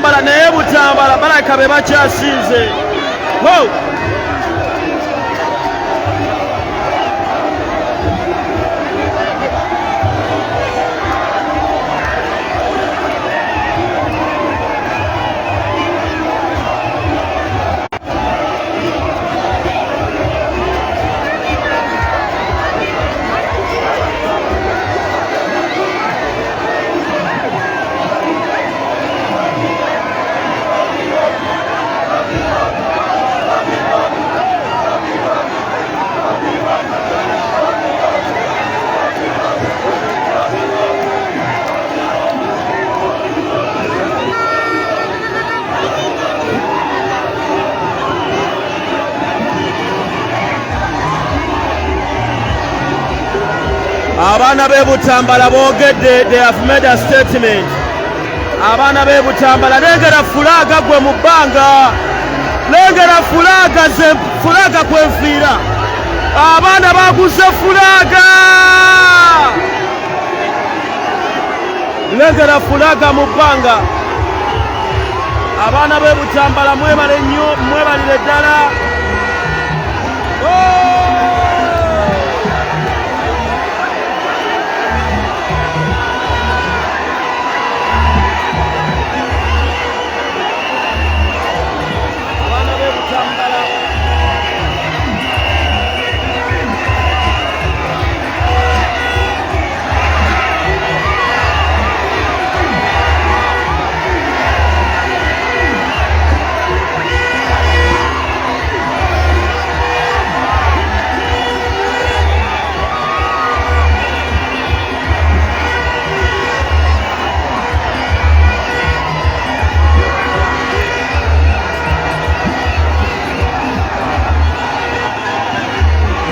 Butambala naye Butambala balaka be bakyasinze. Abaana be Butambala boogedde, they have made a statement. Abaana be Butambala lengera fulaga gwe mu bbanga, lengera fulaga ze fulaga kwenfiira. Abaana baguze fulaga, lengera fulaga mu bbanga. Abaana be Butambala mwebale nnyo, mwebalire ddala.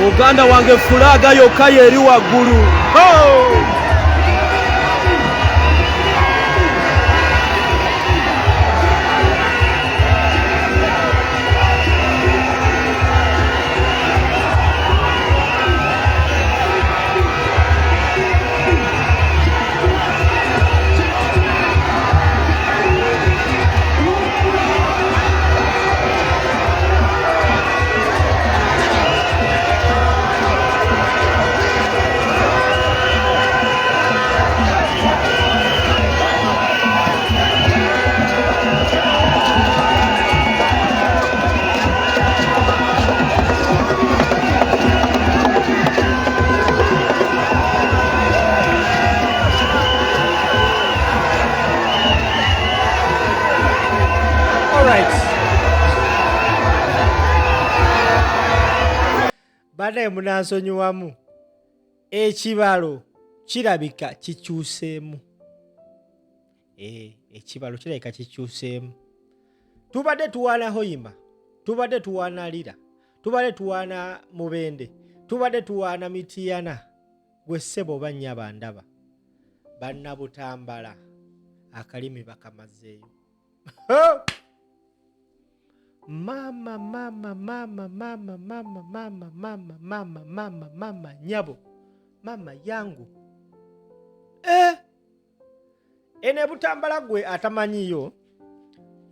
Uganda wange fulaga yokka yeri waggulu. Bade munansonyiwamu ekibalo kirabika kikyuseemu. Ekibalo kirabika kikyuseemu. Tubadde tuwaana Hoima, tubadde tuwaana Lira, tubadde tuwaana Mubende, tubadde tuwaana Mitiyana. Gwe ssebo bannya bandaba. Banna Butambala akalimi bakamazeeyo. Mama nyabo, mama yangu. Ene Butambala gwe atamanyiyo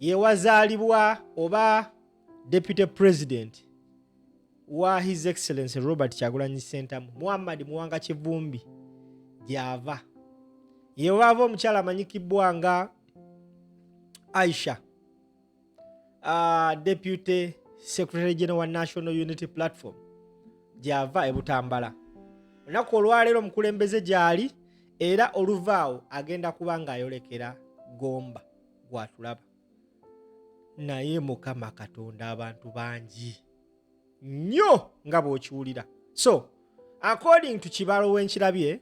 ye wazaalibwa oba Deputy President wa His Excellency Robert Kyagulanyi Ssentamu, Muhammad Muwanga Kivumbi gyava. Ye wava omukyala amanyikibbwa nga Aisha, Deputy Secretary General wa National Unity Platform, gyava e Butambala. Olunaku olwaleero omukulembeze gyali, era oluvaawo agenda kuba ng'ayolekera Gomba gwatulaba. Naye Mukama Katonda abantu bangi nnyo nga bw'okiwulira. So according to kibalo w'enkirabye,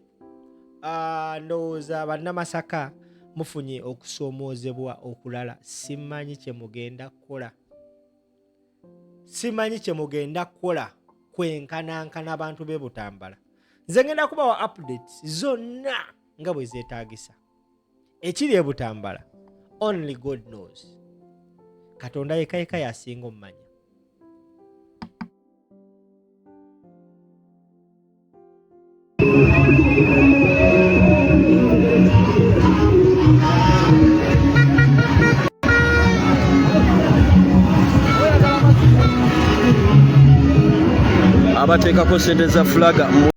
ndowooza bannamasaka mufunye okusoomoozebwa okulala. Simanyi kye mugenda kukola, simanyi kye mugenda kukola kwenkanankana abantu b'e Butambala. Nze ngenda kubawa updates zonna nga bwe zeetaagisa. Ekiri e Butambala only God knows. Katonda yekka yasinga omumanya. abateekako ssente za fulaga